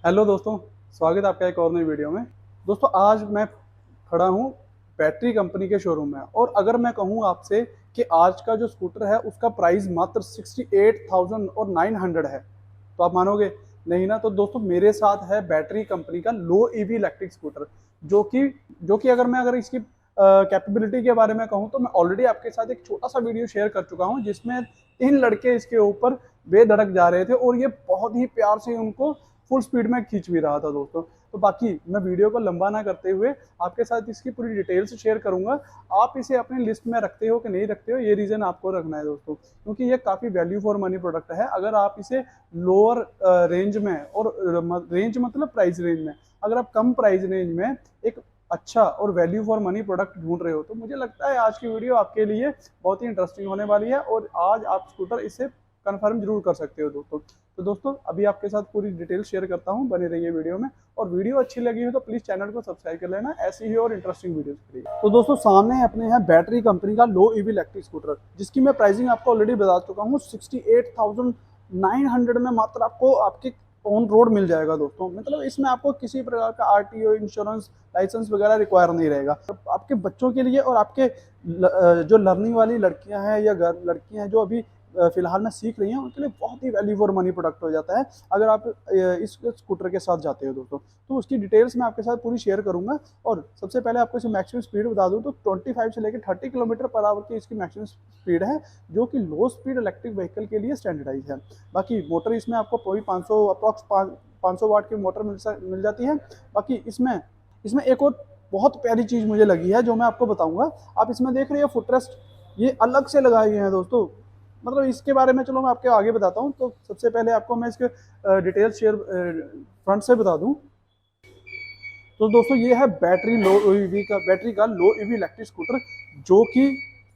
Hello दोस्तों, स्वागत है आपका एक और नई वीडियो में। दोस्तों आज मैं खड़ा हूँ बैटरी कंपनी के शोरूम में, और अगर मैं कहूँ आपसे कि आज का जो स्कूटर है उसका प्राइस मात्र 68,900 है, तो आप मानोगे नहीं ना। तो दोस्तों मेरे साथ है बैटरी कंपनी का लो ईवी इलेक्ट्रिक स्कूटर, जो कि अगर इसकी कैपेबिलिटी के बारे में कहूँ तो मैं ऑलरेडी आपके साथ एक छोटा सा वीडियो शेयर कर चुका हूँ, जिसमें 3 लड़के इसके ऊपर बेधड़क जा रहे थे और ये बहुत ही प्यार से उनको फुल स्पीड में खींच भी रहा था दोस्तों। तो बाकी मैं वीडियो को लंबा ना करते हुए आपके साथ इसकी पूरी डिटेल्स शेयर करूंगा। आप इसे अपनी लिस्ट में रखते हो कि नहीं रखते हो, ये रीजन आपको रखना है दोस्तों, क्योंकि ये काफी वैल्यू फॉर मनी प्रोडक्ट है। अगर आप इसे लोअर रेंज में, और रेंज मतलब प्राइस रेंज में, अगर आप कम प्राइस रेंज में एक अच्छा और वैल्यू फॉर मनी प्रोडक्ट ढूंढ रहे हो, तो मुझे लगता है आज की वीडियो आपके लिए बहुत ही इंटरेस्टिंग होने वाली है, और आज आप स्कूटर इसे कंफर्म जरूर कर सकते हो दोस्तों। तो दोस्तों अभी आपके साथ पूरी डिटेल शेयर करता हूँ, बने रहिए वीडियो में। और वीडियो अच्छी लगी हो तो प्लीज चैनल को सब्सक्राइब कर लेना ऐसी ही और इंटरेस्टिंग वीडियोस के लिए। तो दोस्तों सामने अपने हैं बैटरी कंपनी का लो ईवी इलेक्ट्रिक स्कूटर, जिसकी मैं प्राइसिंग आपको ऑलरेडी बता चुका हूँ। 68,900 में मात्र आपको आपके ऑन रोड मिल जाएगा दोस्तों। मतलब इसमें आपको किसी प्रकार का आरटीओ, इंश्योरेंस, लाइसेंस वगैरह रिक्वायर नहीं रहेगा। आपके बच्चों के लिए और आपके जो लर्निंग वाली लड़कियां हैं या लड़कियां हैं जो अभी फिलहाल में सीख रही हैं, उनके लिए बहुत ही वैल्यू फॉर मनी प्रोडक्ट हो जाता है अगर आप इस स्कूटर के साथ जाते हो दोस्तों। तो उसकी डिटेल्स मैं आपके साथ पूरी शेयर करूंगा। और सबसे पहले आपको इसकी मैक्सिमम स्पीड बता दूं तो 25 से लेकर 30 किलोमीटर पर आवर की इसकी मैक्सिमम स्पीड है, जो कि लो स्पीड इलेक्ट्रिक व्हीकल के लिए स्टैंडर्डाइज है। बाकी मोटर इसमें आपको कोई 500 अप्रॉक्स 500 वाट की मोटर मिल जाती है। बाकी इसमें इसमें एक और बहुत प्यारी चीज़ मुझे लगी है जो मैं आपको बताऊंगा। आप इसमें देख रहे हो फुटरेस्ट, ये अलग से लगाए गए हैं दोस्तों। मतलब इसके बारे में चलो मैं आपके आगे बताता हूँ। तो सबसे पहले आपको मैं इसके डिटेल्स शेयर फ्रंट से बता दूँ। तो दोस्तों ये है बैटरी का लो ईवी इलेक्ट्रिक स्कूटर, जो कि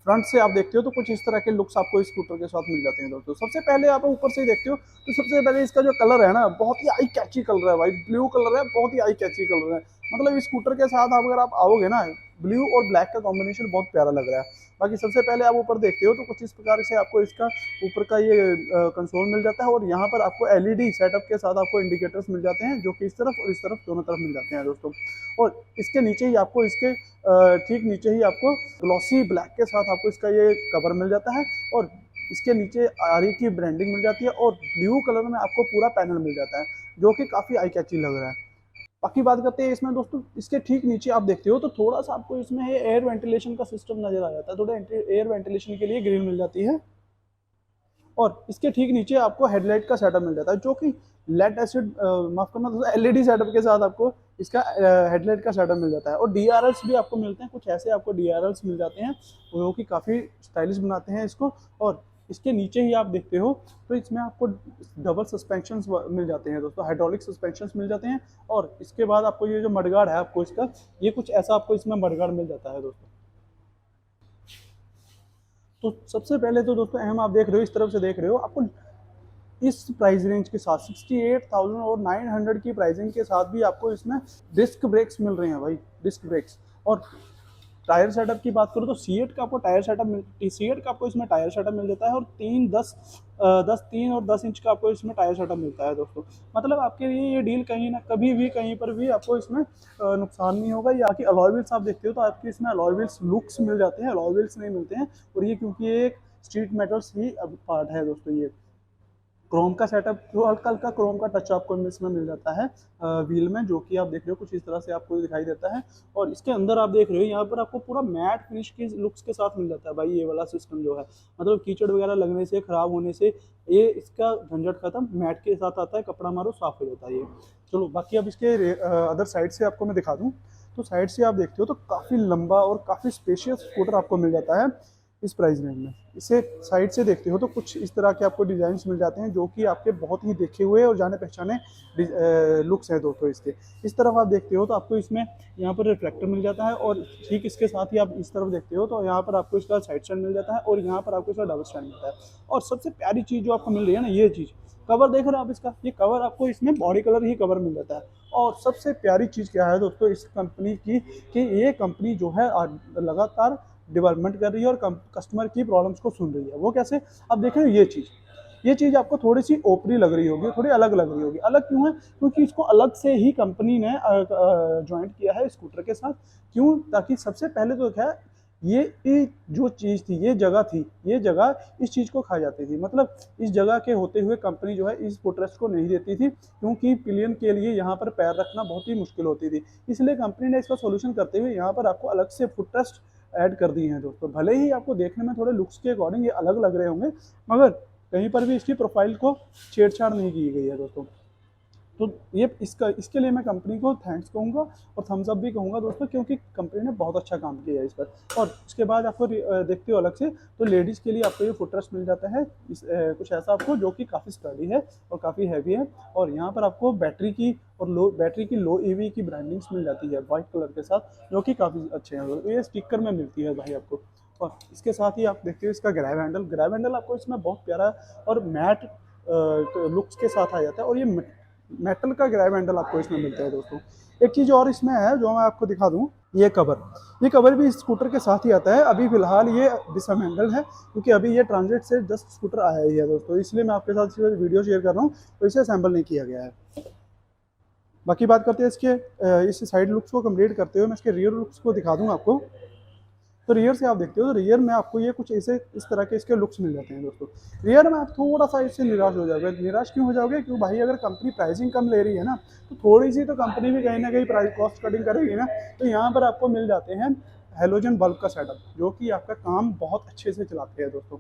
फ्रंट से आप देखते हो तो कुछ इस तरह के लुक्स आपको इस स्कूटर के साथ मिल जाते हैं दोस्तों। सबसे पहले आप ऊपर से ही देखते हो तो सबसे पहले इसका जो कलर है ना, बहुत ही आई कैची कलर है भाई। ब्लू कलर है, बहुत ही आई कैची कलर है। मतलब इस स्कूटर के साथ अगर आप आओगे ना, ब्लू और ब्लैक का कॉम्बिनेशन बहुत प्यारा लग रहा है। बाकी सबसे पहले आप ऊपर देखते हो तो कुछ इस प्रकार से आपको इसका ऊपर का ये कंसोल मिल जाता है, और यहाँ पर आपको एलईडी सेटअप के साथ आपको इंडिकेटर्स मिल जाते हैं, जो कि इस तरफ और इस तरफ दोनों तरफ मिल जाते हैं दोस्तों। और इसके नीचे ही आपको इसके ठीक नीचे ही आपको ग्लॉसी ब्लैक के साथ आपको इसका ये कवर मिल जाता है, और इसके नीचे आरी की ब्रांडिंग मिल जाती है, और ब्लू कलर में आपको पूरा पैनल मिल जाता है, जो कि काफ़ी आई कैची लग रहा है। बाकी बात करते हैं इसमें दोस्तों, इसके ठीक नीचे आप देखते हो तो थोड़ा सा आपको इसमें एयर वेंटिलेशन का सिस्टम नजर आ जाता है। थोड़ा एयर वेंटिलेशन के लिए ग्रिल मिल जाती है, और इसके ठीक नीचे आपको हेडलाइट का सेटअप मिल जाता है, जो कि लेड एसिड माफ करना दोस्तों, एलईडी सेटअप के साथ आपको इसका हेडलाइट का सेटअप मिल जाता है। और डीआरएल्स भी आपको मिलते हैं, कुछ ऐसे आपको डीआरएल्स मिल जाते हैं जो कि काफ़ी स्टाइलिश बनाते हैं इसको। और इसके नीचे ही आप देखते हो तो इसमें आपको डबल सस्पेंशन मिल जाते हैं दोस्तों, हाइड्रोलिक सस्पेंशन मिल जाते हैं। और इसके बाद आपको ये जो मडगार्ड है आपको इसका, ये कुछ ऐसा आपको इसमें मडगार्ड मिल जाता है दोस्तों। तो सबसे पहले तो दोस्तों अहम आप देख रहे हो, इस तरफ से देख रहे हो, आपको इस प्राइस रेंज के साथ 68,900 की प्राइसिंग के साथ भी आपको इसमें डिस्क ब्रेक्स मिल रहे हैं भाई, डिस्क ब्रेक्स। और टायर सेटअप की बात करूँ तो सीएट का आपको टायर सेटअप सीएट का आपको इसमें टायर सेटअप मिल जाता है, और 3 और 10 इंच का आपको इसमें टायर सेटअप मिलता है दोस्तों। मतलब आपके लिए ये डील कहीं ना कभी भी कहीं पर भी आपको इसमें नुकसान नहीं होगा। या कि अलॉय व्हील्स आप देखते हो तो आपकी इसमें अलॉय व्हील्स लुक्स मिल जाते हैं, अलॉय व्हील्स नहीं मिलते हैं। और ये क्योंकि ये एक स्ट्रीट मेटल्स ही पार्ट है दोस्तों। ये क्रोम का सेटअप, जो हल्का हल्का क्रोम का टच आपको इसमें मिल जाता है व्हील में, जो कि आप देख रहे हो कुछ इस तरह से आपको दिखाई देता है। और इसके अंदर आप देख रहे हो यहाँ पर आपको पूरा मैट फिनिश की लुक्स के साथ मिल जाता है भाई। ये वाला सिस्टम जो है, मतलब कीचड़ वगैरह लगने से, खराब होने से ये इसका झंझट खत्म, मैट के साथ आता है, कपड़ा मारो साफ हो जाता है ये। चलो बाकी अब इसके अदर साइड से आपको मैं दिखा दूँ। तो साइड से आप देखते हो तो काफ़ी लंबा और काफ़ी स्पेशियस स्कूटर आपको मिल जाता है इस प्राइस रेंज में। इसे साइड से देखते हो तो कुछ इस तरह के आपको डिजाइन मिल जाते हैं, जो कि आपके बहुत ही देखे हुए और जाने पहचाने लुक्स हैं दोस्तों इसके। इस तरफ आप देखते हो तो आपको इसमें यहाँ पर रिफ्लेक्टर मिल जाता है, और ठीक इसके साथ ही आप इस तरफ देखते हो तो यहाँ पर आपको इसका साइड स्टैंड मिल जाता है, और यहाँ पर आपको इसका डबल स्टैंड मिलता है। और सबसे प्यारी चीज़ जो आपको मिल रही है ना, ये चीज़ कवर देख रहे हो आप इसका, ये कवर आपको इसमें बॉडी कलर ही कवर मिल जाता है। और सबसे प्यारी चीज़ क्या है दोस्तों इस कंपनी की, कि ये कंपनी जो है लगातार डेवलपमेंट कर रही है और कस्टमर की प्रॉब्लम्स को सुन रही है। वो कैसे, अब देख रहे हो ये चीज़, ये चीज़ आपको थोड़ी सी ओपरी लग रही होगी, थोड़ी अलग लग रही होगी। अलग क्यों है? क्योंकि इसको अलग से ही कंपनी ने ज्वाइंट किया है स्कूटर के साथ। क्यों? ताकि सबसे पहले तो क्या है, ये जो चीज़ थी, ये जगह थी, ये जगह इस चीज़ को खा जाती थी। मतलब इस जगह के होते हुए कंपनी जो है इस फुटरेस्ट को नहीं देती थी, क्योंकि पिलियन के लिए यहाँ पर पैर रखना बहुत ही मुश्किल होती थी। इसलिए कंपनी ने इसका सॉल्यूशन करते हुए यहाँ पर आपको अलग से फुटरेस्ट ऐड कर दी हैं दोस्तों। भले ही आपको देखने में थोड़े लुक्स के अकॉर्डिंग ये अलग लग रहे होंगे, मगर कहीं पर भी इसकी प्रोफाइल को छेड़छाड़ नहीं की गई है दोस्तों। तो ये इसके लिए मैं कंपनी को थैंक्स कहूँगा और थम्स अप भी कहूँगा दोस्तों, क्योंकि कंपनी ने बहुत अच्छा काम किया है इस पर। और उसके बाद आपको देखते हो अलग से, तो लेडीज़ के लिए आपको ये फुटरेस्ट मिल जाता है कुछ ऐसा आपको, जो कि काफ़ी स्टडी है और काफ़ी हैवी है। और यहाँ पर आपको बैटरी की लो ईवी की ब्रांडिंग्स मिल जाती है वाइट कलर के साथ, जो कि काफ़ी अच्छे हैं। ये स्टिकर में मिलती है भाई आपको। और इसके साथ ही आप देखते हो इसका ग्रैब हैंडल आपको इसमें बहुत प्यारा और मैट लुक्स के साथ आ जाता है। और ये मेटल का ग्रैब हैंडल आपको इसमें मिलता है दोस्तों। एक चीज़ और इसमें है जो मैं आपको दिखा दूं, ये कवर भी इस स्कूटर के साथ ही आता है। अभी फिलहाल ये डिसअसेंबल्ड है, क्योंकि अभी ये ट्रांजिट से जस्ट स्कूटर आया ही है दोस्तों, इसलिए मैं आपके साथ वीडियो शेयर कर रहा हूँ। तो इसे असेंबल नहीं किया गया है। बाकी बात करते हैं इस साइड लुक्स को कंप्लीट करते हुए मैं इसके रियर लुक्स को दिखा दूंगा आपको। तो रियर से आप देखते हो, तो रियर में आपको ये कुछ ऐसे इस तरह के इसके लुक्स मिल जाते हैं दोस्तों। रियर में आप थोड़ा सा इससे निराश हो जाओगे। निराश क्यों हो जाओगे? क्योंकि भाई अगर कंपनी प्राइसिंग कम ले रही है ना, तो थोड़ी सी तो कंपनी भी कहीं ना कहीं प्राइस कॉस्ट कटिंग करेगी ना। तो यहाँ पर आपको मिल जाते हैं हेलोजन बल्ब का सेटअप, जो कि आपका काम बहुत अच्छे से चलाते हैं दोस्तों।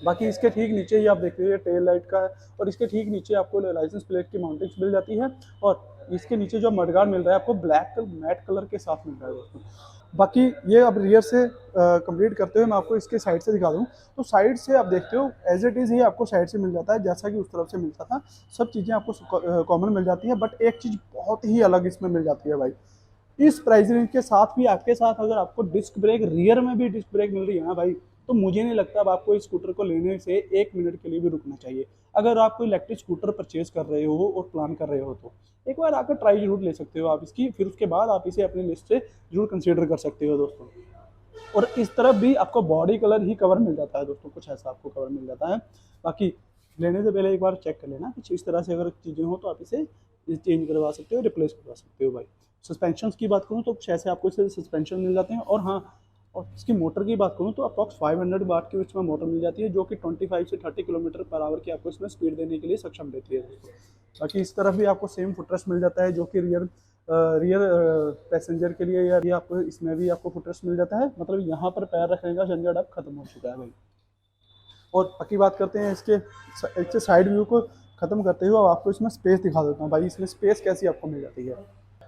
बाकी इसके ठीक नीचे ही आप देख रहे हो टेल लाइट का है, और इसके ठीक नीचे आपको लाइसेंस प्लेट की माउंटिंग्स मिल जाती है। और इसके नीचे जो मडगार्ड मिल रहा है आपको ब्लैक मैट कलर के साथ मिल रहा है दोस्तों। बाकी ये अब रियर से कंप्लीट करते हुए मैं आपको इसके साइड से दिखा दूँ। तो साइड से आप देखते हो एज इट इज़ ही आपको साइड से मिल जाता है, जैसा कि उस तरफ से मिलता था। सब चीज़ें आपको कॉमन मिल जाती है, बट एक चीज़ बहुत ही अलग इसमें मिल जाती है भाई। इस प्राइस रेंज के साथ भी आपके साथ अगर आपको डिस्क ब्रेक, रियर में भी डिस्क ब्रेक मिल रही है ना भाई, तो मुझे नहीं लगता अब आपको इस स्कूटर को लेने से 1 मिनट के लिए भी रुकना चाहिए। अगर आप कोई इलेक्ट्रिक स्कूटर परचेज कर रहे हो और प्लान कर रहे हो, तो एक बार आकर ट्राई जरूर ले सकते हो आप इसकी। फिर उसके बाद आप इसे अपनी लिस्ट से जरूर कंसीडर कर सकते हो दोस्तों। और इस तरफ भी आपको बॉडी कलर ही कवर मिल जाता है दोस्तों, कुछ ऐसा आपको कवर मिल जाता है। बाकी लेने से पहले एक बार चेक कर लेना कुछ इस तरह से अगर चीज़ें हो, तो आप इसे चेंज करवा सकते हो, रिप्लेस करवा सकते हो भाई। सस्पेंशन की बात करूँ तो कुछ ऐसे आपको इससे सस्पेंशन मिल जाते हैं। और हाँ, और इसकी मोटर की बात करूँ तो अप्रॉक्स 500 वाट की इसमें मोटर मिल जाती है, जो कि 25 से 30 किलोमीटर पर आवर की आपको इसमें स्पीड देने के लिए सक्षम रहती है दोस्तों। बाकी इस तरफ भी आपको सेम फुटरेस्ट मिल जाता है, जो कि रियर पैसेंजर के लिए, या आपको इसमें भी आपको फुटरेस्ट मिल जाता है। मतलब यहाँ पर पैर रखने का झंझट अब खत्म हो चुका है भाई। और बाकी बात करते हैं इसके साइड व्यू को खत्म करते हुए, अब आपको इसमें स्पेस दिखा देता हूँ भाई। इसमें स्पेस कैसी आपको मिल जाती है।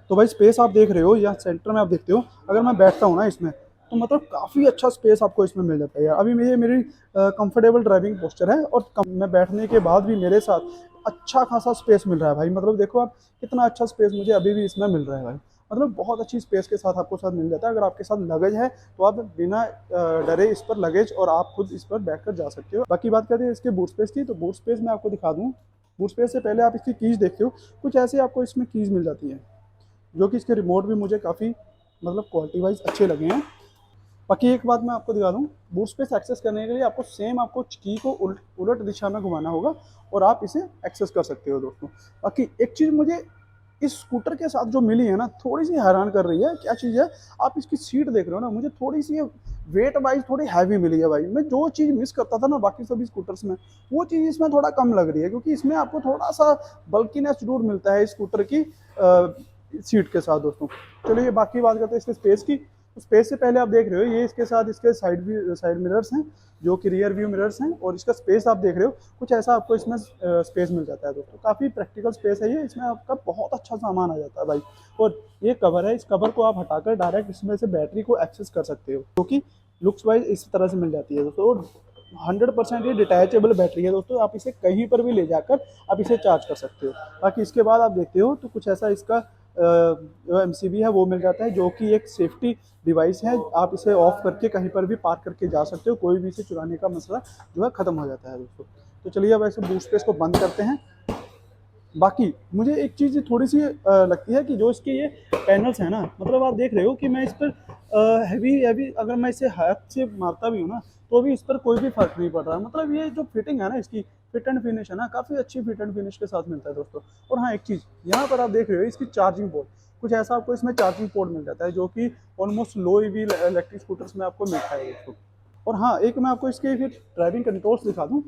तो भाई स्पेस आप देख रहे हो, या सेंटर में आप देखते हो, अगर मैं बैठता हूँ ना इसमें, तो मतलब काफ़ी अच्छा स्पेस आपको इसमें मिल जाता है यार। अभी मेरी कंफर्टेबल ड्राइविंग पोस्चर है, और मैं बैठने के बाद भी मेरे साथ अच्छा खासा स्पेस मिल रहा है भाई। मतलब देखो आप, कितना अच्छा स्पेस मुझे अभी भी इसमें मिल रहा है भाई। मतलब बहुत अच्छी स्पेस के साथ आपको साथ मिल जाता है। अगर आपके साथ लगेज है, तो आप बिना डरे इस पर लगेज और आप खुद इस पर बैठकर जा सकते हो। बाकी बात करते हैं इसके बूट स्पेस की, तो बूट स्पेस मैं आपको दिखा दूँ। बूट स्पेस से पहले आप इसकी कीज देखते हो, कुछ ऐसे आपको इसमें कीज मिल जाती है, जो कि इसके रिमोट भी मुझे काफ़ी मतलब क्वालिटी वाइज अच्छे लगे हैं। बाकी एक बात मैं आपको दिखा दूँ, बूट स्पेस एक्सेस करने के लिए आपको सेम आपको की को उलट दिशा में घुमाना होगा, और आप इसे एक्सेस कर सकते हो दोस्तों। बाकी एक चीज़ मुझे इस स्कूटर के साथ जो मिली है ना, थोड़ी सी हैरान कर रही है। क्या चीज़ है? आप इसकी सीट देख रहे हो ना, मुझे थोड़ी सी वेट वाइज थोड़ी हैवी मिली है भाई। मैं जो चीज़ मिस करता था ना बाकी सभी स्कूटर्स में, वो चीज़ इसमें थोड़ा कम लग रही है, क्योंकि इसमें आपको थोड़ा सा बल्कीनेस जरूर मिलता है इस स्कूटर की सीट के साथ दोस्तों। चलिए बाकी बात करते हैं इसके स्पेस की। तो स्पेस से पहले आप देख रहे हो, ये इसके साथ इसके साइड मिरर्स हैं, जो कि रियर व्यू मिरर्स हैं। और इसका स्पेस आप देख रहे हो, कुछ ऐसा आपको इसमें स्पेस मिल जाता है दोस्तों। काफ़ी प्रैक्टिकल स्पेस है ये, इसमें आपका बहुत अच्छा सामान आ जाता है भाई। और ये कवर है, इस कवर को आप हटाकर डायरेक्ट इसमें से बैटरी को एक्सेस कर सकते हो, क्योंकि लुक्स वाइज इस तरह से मिल जाती है दोस्तों। 100% ये डिटैचेबल बैटरी है दोस्तों, आप इसे कहीं पर भी ले जाकर आप इसे चार्ज कर सकते हो। बाकी इसके बाद आप देखते हो तो कुछ ऐसा इसका जो MCB है वो मिल जाता है, जो कि एक सेफ्टी डिवाइस है। आप इसे ऑफ करके कहीं पर भी पार्क करके जा सकते हो, कोई भी इसे चुराने का मसला जो है ख़त्म हो जाता है दोस्तों। तो चलिए अब ऐसे बूट स्पेस को बंद करते हैं। बाकी मुझे एक चीज़ थोड़ी सी लगती है कि जो इसके ये पैनल्स हैं ना, मतलब आप देख रहे हो कि मैं इस पर हैवी अगर मैं इसे हाथ से मारता भी हूँ ना, तो भी इस पर कोई भी फर्क नहीं पड़ रहा। मतलब ये जो फिटिंग है ना इसकी, फिट एंड फिनिश है ना, काफ़ी अच्छी फिट एंड फिनिश के साथ मिलता है दोस्तों। और हाँ, एक चीज़ यहाँ पर आप देख रहे हो इसकी चार्जिंग पोर्ट, कुछ ऐसा आपको इसमें चार्जिंग पोर्ट मिल जाता है जो कि ऑलमोस्ट लो ईवी इलेक्ट्रिक स्कूटर्स में आपको मिलता है दोस्तों। और हाँ, एक मैं आपको इसके फिर ड्राइविंग कंट्रोल्स दिखा दूँ।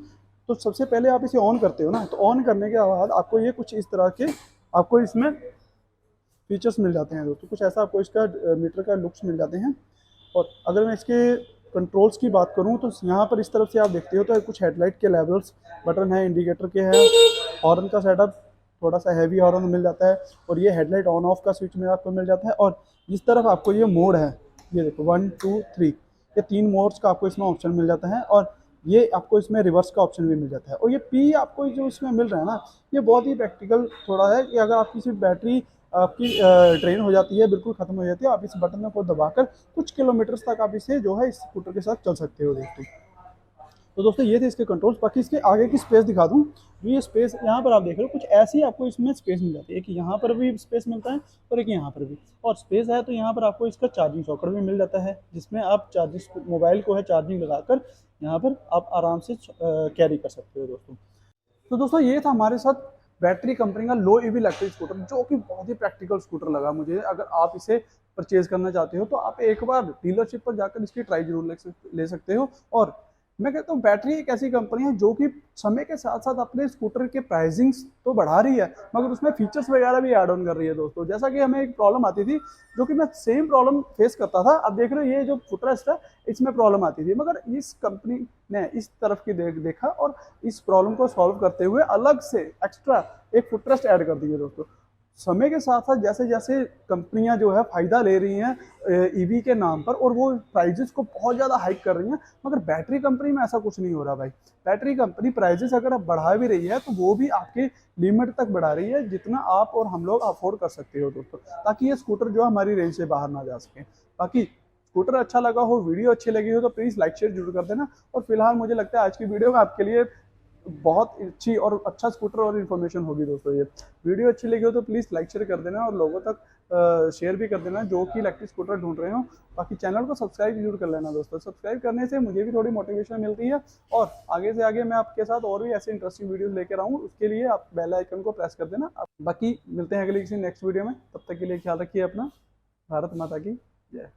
तो सबसे पहले आप इसे ऑन करते हो ना, तो ऑन करने के बाद आपको ये कुछ इस तरह के आपको इसमें फीचर्स मिल जाते हैं दोस्तों। कुछ ऐसा आपको इसका मीटर का लुक्स मिल जाते हैं। और अगर मैं इसके कंट्रोल्स की बात करूं तो यहाँ पर इस तरफ से आप देखते हो तो कुछ हेडलाइट के लेवल्स बटन है, इंडिकेटर के हैं, हॉर्न का सेटअप थोड़ा सा हैवी हॉर्न मिल जाता है, और ये हेडलाइट ऑन ऑफ का स्विच में आपको मिल जाता है। और इस तरफ आपको ये मोड है, ये देखो 1 2 3, ये 3 मोड्स का आपको इसमें ऑप्शन मिल जाता है। और ये आपको इसमें रिवर्स का ऑप्शन भी मिल जाता है। और ये पी आपको जो इसमें मिल रहा है ना, ये बहुत ही प्रैक्टिकल थोड़ा है कि अगर आपकी सिर्फ बैटरी आपकी ड्रेन हो जाती है, बिल्कुल खत्म हो जाती है, आप इस बटन को दबाकर कुछ किलोमीटर्स तक आप इसे जो है इस स्कूटर के साथ चल सकते हो दोस्तों। तो दोस्तों ये थे इसके कंट्रोल्स। बाकी इसके आगे की स्पेस दिखा दूं, ये स्पेस यहाँ पर आप देख रहे हो कुछ ऐसी आपको इसमें स्पेस मिल जाती है कि यहाँ पर भी स्पेस मिलता है और एक यहाँ पर भी। और स्पेस है तो यहाँ पर आपको इसका चार्जिंग सॉकेट भी मिल जाता है, जिसमें आप चार्जिंग मोबाइल को है चार्जिंग लगाकर यहाँ पर आप आराम से कैरी कर सकते हो दोस्तों। तो दोस्तों ये था हमारे साथ बैटरी कंपनी का लो ईवी इलेक्ट्रिक स्कूटर, जो कि बहुत ही प्रैक्टिकल स्कूटर लगा मुझे। अगर आप इसे परचेज करना चाहते हो तो आप एक बार डीलरशिप पर जाकर इसकी ट्राई जरूर ले सकते हो। और मैं कहता हूँ बैटरी एक ऐसी कंपनी है जो कि समय के साथ साथ अपने स्कूटर के प्राइसिंग्स तो बढ़ा रही है, मगर उसमें फीचर्स वगैरह भी ऐड ऑन कर रही है दोस्तों। जैसा कि हमें एक प्रॉब्लम आती थी, जो कि मैं सेम प्रॉब्लम फेस करता था, अब देख रहे हो ये जो फुटरेस्ट है इसमें प्रॉब्लम आती थी, मगर इस कंपनी ने इस तरफ की देखा और इस प्रॉब्लम को सॉल्व करते हुए अलग से एक्स्ट्रा एक फुटरेस्ट ऐड कर दी है दोस्तों। समय के साथ साथ जैसे जैसे कंपनियां जो है फायदा ले रही हैं ईवी के नाम पर, और वो प्राइजेस को बहुत ज़्यादा हाइक कर रही हैं, मगर बैटरी कंपनी में ऐसा कुछ नहीं हो रहा भाई। बैटरी कंपनी प्राइजेस अगर बढ़ा भी रही है तो वो भी आपके लिमिट तक बढ़ा रही है, जितना आप और हम लोग अफोर्ड कर सकते हो दोस्तों, ताकि ये स्कूटर जो है हमारी रेंज से बाहर ना जा सके। बाकी स्कूटर अच्छा लगा हो, वीडियो अच्छी लगी हो तो प्लीज़ लाइक शेयर जरूर कर देना। और फिलहाल मुझे लगता है आज की वीडियो में आपके लिए बहुत अच्छी और अच्छा स्कूटर और इन्फॉर्मेशन होगी दोस्तों। ये वीडियो अच्छी लगी हो तो प्लीज़ लाइक शेयर कर देना और लोगों तक शेयर भी कर देना जो कि इलेक्ट्रिक स्कूटर ढूंढ रहे हो। बाकी चैनल को सब्सक्राइब जरूर कर लेना दोस्तों, सब्सक्राइब करने से मुझे भी थोड़ी मोटिवेशन मिलती है, और आगे से आगे मैं आपके साथ और भी ऐसे इंटरेस्टिंग वीडियोस लेकर आऊँ, उसके लिए आप बेल आइकन को प्रेस कर देना। बाकी मिलते हैं अगले किसी नेक्स्ट वीडियो में, तब तक के लिए ख्याल रखिए अपना। भारत माता की जय।